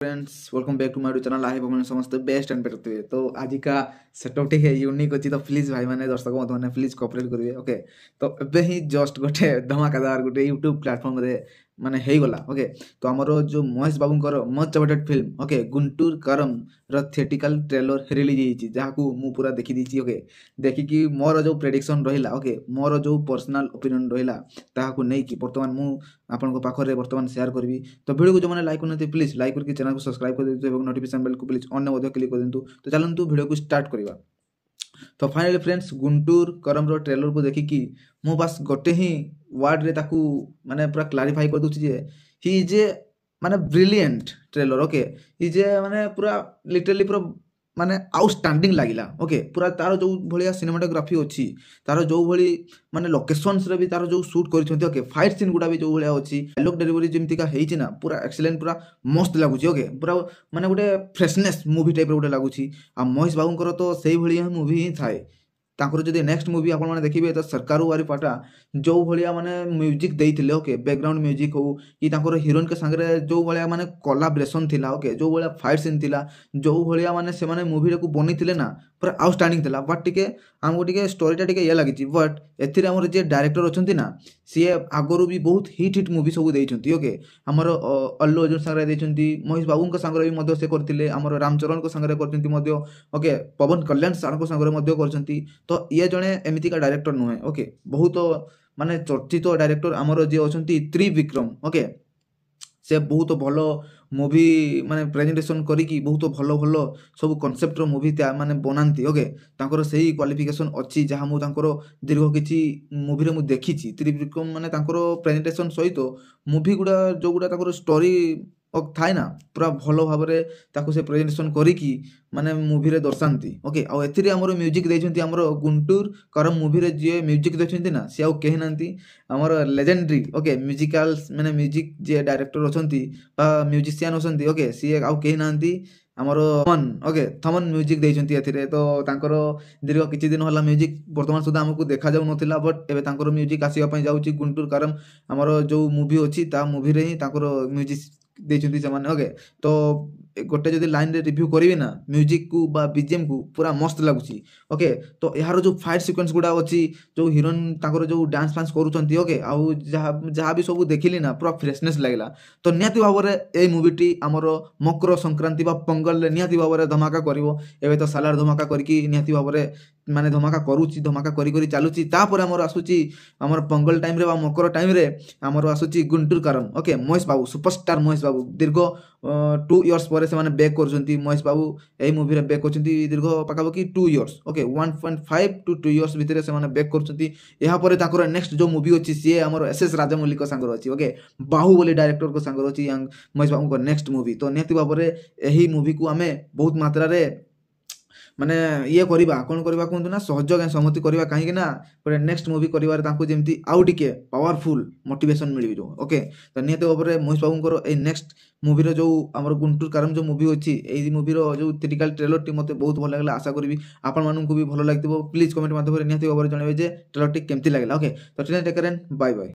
Friends welcome back to my channel. I hope समस्त best and better थे। तो आज का सेटअप टे यूनिक अच्छी, तो प्लीज भाई मैंने दर्शक मत मैंने प्लीज कोऑपरेट करेंगे। ओके, तो एबे ही जस्ट गोटे धमाकादार गोटे यूट्यूब प्लेटफॉर्म रे माने हे गला। ओके, तो हमरो जो महेश बाबूंकर much awaited film okay Guntur Kaaram र थिएटिकल ट्रेलर रिलीज होईची, जाहाकू मु पूरा देखि दीची। ओके, देखि कि मोर जो प्रेडिक्शन रहिला, ओके मोर जो पर्सनल ओपिनियन रहिला ताहाकू नै कि वर्तमान मु आपन पाखरे वर्तमान शेयर करबी। तो वीडियो को जो मैंने लाइक करते प्लीज लाइक करके चैनल को सब्सक्राइब कर देते और नोटिफिकेशन बेल को प्लीज ऑन में क्लिक कर दिंतु। तो चलतु वीडियो को स्टार्ट करवा। तो फाइनली फ्रेंड्स गुंटूर करम रो ट्रेलर को देखिकी मु बस गोटे ही वर्ड रे ताकू माने पूरा क्लारीफाई कर दूची जे ही इज ए माने brilliant trailer. Okay, is a माने पूरा लिटरली पूरा माने आउटस्टैंडिंग लागिला। ओके, पूरा तार जो भलिया सिनेमाटोग्राफी अच्छी, तार जो भली माने लोकेशंस रे भी तार जो शूट करिसंती। ओके, फाइट सीन गुडा भी जो भलिया अच्छी, डायलॉग डिलीवरी जेमती का हेइची ना पूरा एक्सीलेंट, पूरा मस्त लागुची। ओके, पूरा माने गोटे फ्रेशनेस मूवी टाइप रो गोटे लागुची। आ महेश बाबूंकर तो सेही भलिया मूवी ही थाए। तांकर जदि नेक्स्ट मूवी आपण माने देखिबे तो सरकारू वारी पाटा जो भलिया माने म्यूजिक देइथिले। ओके, बैकग्राउंड म्यूजिक हो कि तांकर हीरोइन के संगे जो भलिया माने कोलैबोरेशन थिला। ओके, जो भलिया फाइट सीन थिला, जो भलिया माने से माने मूवी रे को बनिथिले ना पूरा आउटस्टैंडिंग थिला। बट टिके हमको टिके स्टोरीटा टिके ये लागिची। बट एथिरे हमर जे डायरेक्टर अछंती ना सीए आगरू भी बहुत हिट मूवी सब देइछंती। ओके, हमर अल्लू अर्जुन संगे देइछंती, महेश बाबू के संगे भी मध्य से करथिले, हमर रामचरण को संगे करथंती मध्य। ओके, पवन कल्याण सार को संगे मध्य करछंती। तो ये जने एमिति का डायरेक्टर नुहे। ओके, बहुत माने चर्चित डायरेक्टर हमर जे अछंती त्रिविक्रम। ओके, से बहुत भलो मूवी माने प्रेजेंटेशन करिकी बहुत भलो भलो सब कॉन्सेप्ट रो मूवी माने बनांती। ओके, तांकर सही क्वालिफिकेशन अच्छी जहाँ मु तांकर दीर्घ किछि मूवी रे मु देखिछि। त्रिविक्रम माने तांकर प्रेजेंटेशन सहित मूवी गुडा जो गुडा तांकर स्टोरी थाए ना पूरा भलो भाबरे ताको से प्रेजेंटेशन करिकी माने मूवी रे दर्शांती। ओके, आ एथिरे हमर म्यूजिक देइछंती, हमर गुंटूर करम मूवी रे जे म्यूजिक देइछंती ना से आ केहि नांती हमर लेजेंडरी। ओके, म्यूजिकल्स माने म्यूजिक जे डायरेक्टर अछंती बा म्यूजिशियन अछंती। ओके, सी आ केहि नांती हमर थमन। ओके, थमन म्यूजिक देइछंती एथिरे। तो तांकर दीर्घ किछि दिन होला म्यूजिक वर्तमान सुधा हमकु देखा जाउ नथिला, बट एबे तांकर म्यूजिक आसीबा पई जाउची गुंटूर करम हमर जो मूवी अछि ता मूवी रे ही तांकर म्यूजिक देइछंती ସେମାନେ। ओके, तो गोटे जदि लाइन रे रिव्यू करिवे ना म्यूजिक को बा बीजीएम को पूरा मस्त लागुची। ओके, तो यार जो फाइट सीक्वेंस गुडा अछि, जो हीरोइन ताकर जो डांस फांस करूछंती। ओके, आ जहा भी सब देखिली ना पूरा फ्रेशनेस लागला। तो नियाती भाबरे ए मूवीटी हमर मकर संक्रांति बा पोंगल रे नियाती भाबरे धमाका करिवो। एबे तो सालार धमाका करकी नियाती भाबरे माने धमाका करूची, धमाका करी करी चालुची। तापर हमर आसुची हमर पोंगल टाइम रे बा मकर टाइम रे हमर आसुची गुंटूर करम। ओके, महेश बाबू सुपरस्टार महेश बाबू दीर्घ 2 इयर्स परे से माने बैक करछंती। महेश बाबू एई मूवी रे बैक करछंती दीर्घ पाखापाखि 2 इयर्स। ओके, 1.5 टू 2 इयर्स भितरे से माने बैक करछंती। एहा परे ताकर नेक्स्ट जो मूवी अछि से हमर एसएस राजामौली को संगर अछि। ओके, बाहुबली डायरेक्टर को संगर अछि महेश बाबू को नेक्स्ट मूवी। तो नियति भाबरे एही मूवी को हमें बहुत मात्रा रे माने ये करवा कौन करवा कहतु ना सहयोग सहमति करवा, कहीं ना गोटे नेक्स्ट मूवी कर जमी आउ टिके पावरफुल मोटिवेशन मिल जो। ओके, तो निहत भाव में महेश बाबूर ए नेक्स्ट मूवीर जो आम गुंटूर करम जो मूवी अच्छी यही मूवीर जो थिएटिकल ट्रेलर टी मते बहुत भल लगे। आशा करी आपण मानू भी भल लगे। प्लीज कमेंट माध्यम निहत भाव में जनइबे जे ट्रेलर टी केमती लगे। ओके, तो टेक केयर, बाय बाय।